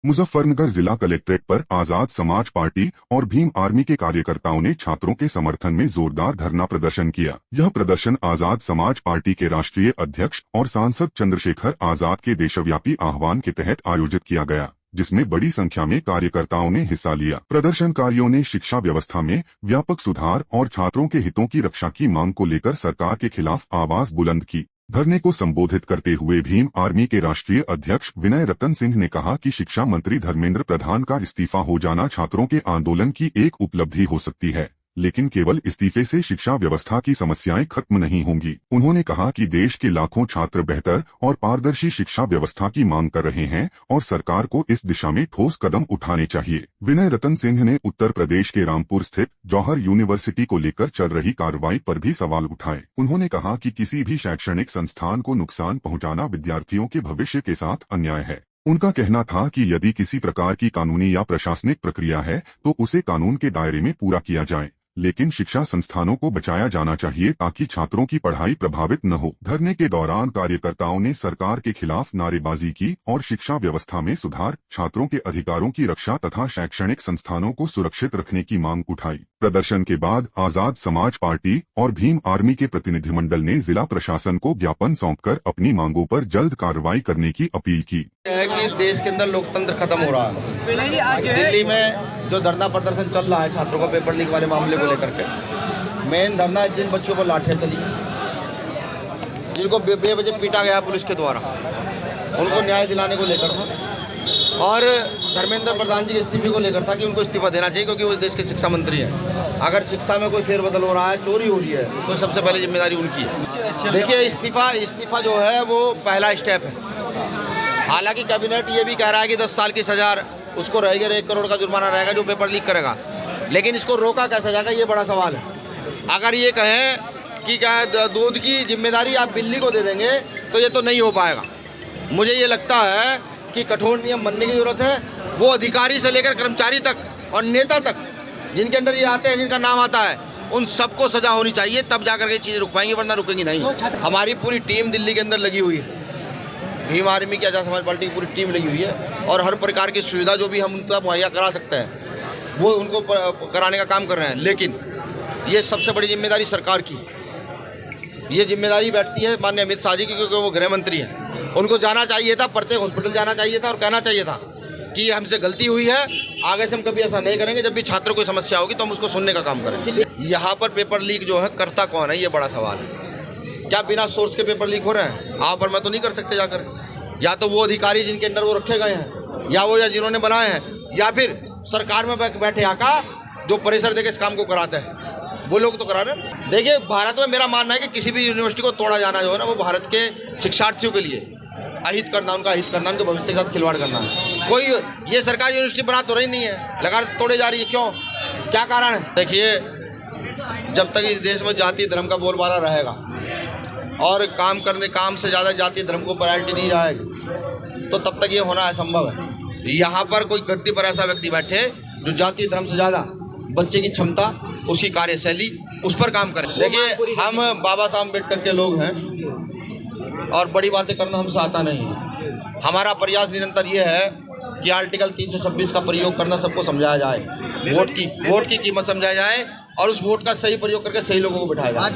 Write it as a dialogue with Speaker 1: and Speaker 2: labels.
Speaker 1: मुजफ्फरनगर जिला कलेक्ट्रेट पर आजाद समाज पार्टी और भीम आर्मी के कार्यकर्ताओं ने छात्रों के समर्थन में जोरदार धरना प्रदर्शन किया। यह प्रदर्शन आजाद समाज पार्टी के राष्ट्रीय अध्यक्ष और सांसद चंद्रशेखर आजाद के देशव्यापी आह्वान के तहत आयोजित किया गया, जिसमें बड़ी संख्या में कार्यकर्ताओं ने हिस्सा लिया। प्रदर्शनकारियों ने शिक्षा व्यवस्था में व्यापक सुधार और छात्रों के हितों की रक्षा की मांग को लेकर सरकार के खिलाफ आवाज बुलंद की। धरने को संबोधित करते हुए भीम आर्मी के राष्ट्रीय अध्यक्ष विनय रतन सिंह ने कहा कि शिक्षा मंत्री धर्मेंद्र प्रधान का इस्तीफा हो जाना छात्रों के आंदोलन की एक उपलब्धि हो सकती है, लेकिन केवल इस्तीफे से शिक्षा व्यवस्था की समस्याएं खत्म नहीं होंगी। उन्होंने कहा कि देश के लाखों छात्र बेहतर और पारदर्शी शिक्षा व्यवस्था की मांग कर रहे हैं और सरकार को इस दिशा में ठोस कदम उठाने चाहिए। विनय रतन सिंह ने उत्तर प्रदेश के रामपुर स्थित जौहर यूनिवर्सिटी को लेकर चल रही कार्रवाई पर भी सवाल उठाए। उन्होंने कहा कि किसी भी शैक्षणिक संस्थान को नुकसान पहुंचाना विद्यार्थियों के भविष्य के साथ अन्याय है। उनका कहना था कि यदि किसी प्रकार की कानूनी या प्रशासनिक प्रक्रिया है तो उसे कानून के दायरे में पूरा किया जाए, लेकिन शिक्षा संस्थानों को बचाया जाना चाहिए ताकि छात्रों की पढ़ाई प्रभावित न हो। धरने के दौरान कार्यकर्ताओं ने सरकार के खिलाफ नारेबाजी की और शिक्षा व्यवस्था में सुधार, छात्रों के अधिकारों की रक्षा तथा शैक्षणिक संस्थानों को सुरक्षित रखने की मांग उठाई। प्रदर्शन के बाद आजाद समाज पार्टी और भीम आर्मी के प्रतिनिधिमंडल ने जिला प्रशासन को ज्ञापन सौंपकर अपनी मांगों पर जल्द कार्रवाई करने की अपील की।
Speaker 2: है कि देश के अंदर लोकतंत्र खत्म हो रहा है। दिल्ली में जो धरना प्रदर्शन चल रहा है छात्रों को पेपर लीक वाले मामले को लेकर के, मेन धरना है जिन बच्चों को लाठियां चली, जिनको बेवजह पीटा गया पुलिस के द्वारा, उनको न्याय दिलाने को लेकर था, और धर्मेंद्र प्रधान जी के इस्तीफे को लेकर था कि उनको इस्तीफा देना चाहिए क्योंकि वो देश के शिक्षा मंत्री हैं। अगर शिक्षा में कोई फेरबदल हो रहा है, चोरी हो रही है, तो सबसे पहले जिम्मेदारी उनकी है। देखिए, इस्तीफा जो है वो पहला स्टेप है। हालांकि कैबिनेट ये भी कह रहा है कि 10 साल की सजा उसको रहेगी और 1 करोड़ का जुर्माना रहेगा जो पेपर लीक करेगा, लेकिन इसको रोका कैसे जाएगा, ये बड़ा सवाल है। अगर ये कहें कि क्या दूध की जिम्मेदारी आप बिल्ली को दे देंगे तो ये तो नहीं हो पाएगा। मुझे ये लगता है कि कठोर नियम बनने की जरूरत है। वो अधिकारी से लेकर कर्मचारी तक और नेता तक जिनके अंदर ये आते हैं, जिनका नाम आता है, उन सबको सजा होनी चाहिए, तब जाकर के चीज़ें रुक पाएंगी, वरना रुकेंगी नहीं। हमारी पूरी टीम दिल्ली के अंदर लगी हुई है, भीम आर्मी की आजाद समाज पार्टी की पूरी टीम लगी हुई है, और हर प्रकार की सुविधा जो भी हम उन तक मुहैया करा सकते हैं वो उनको कराने का काम कर रहे हैं। लेकिन ये सबसे बड़ी जिम्मेदारी सरकार की, ये जिम्मेदारी बैठती है माननीय अमित शाह जी की, क्योंकि वो गृह मंत्री हैं। उनको जाना चाहिए था, प्रत्येक हॉस्पिटल जाना चाहिए था और कहना चाहिए था कि हमसे गलती हुई है, आगे से हम कभी ऐसा नहीं करेंगे। जब भी छात्रों को समस्या होगी तो हम उसको सुनने का काम करेंगे। यहाँ पर पेपर लीक जो है करता कौन है, ये बड़ा सवाल है। क्या बिना सोर्स के पेपर लीक हो रहे हैं? आप और मैं तो नहीं कर सकते जाकर। या तो वो अधिकारी जिनके अंदर वो रखे गए हैं, या जिन्होंने बनाए हैं, या फिर सरकार में बैठे आका जो परिसर देके इस काम को कराते हैं, वो लोग तो करा रहे हैं। देखिए, भारत में मेरा मानना है कि किसी भी यूनिवर्सिटी को तोड़ा जाना जो है ना, वो भारत के शिक्षार्थियों के लिए अहित करना, उनका अहित करना, उनके भविष्य के साथ खिलवाड़ करना है। कोई ये सरकार यूनिवर्सिटी बना तो रही नहीं है, लगा तोड़े जा रही है। क्यों, क्या कारण है? देखिए, जब तक इस देश में जाति धर्म का बोलबाला रहेगा और काम से ज़्यादा जाति धर्म को प्रायोरिटी दी जाएगी, तो तब तक ये होना असंभव है। यहाँ पर कोई गद्दी पर ऐसा व्यक्ति बैठे जो जाति धर्म से ज़्यादा बच्चे की क्षमता, उसकी कार्यशैली, उस पर काम करें। देखिए, हम बाबा साहब अम्बेडकर के लोग हैं और बड़ी बातें करना हमसे आता नहीं है। हमारा प्रयास निरंतर ये है कि आर्टिकल 326 का प्रयोग करना सबको समझाया जाए, वोट की कीमत समझाया जाए और उस वोट का सही प्रयोग करके सही लोगों को बिठाया जाए।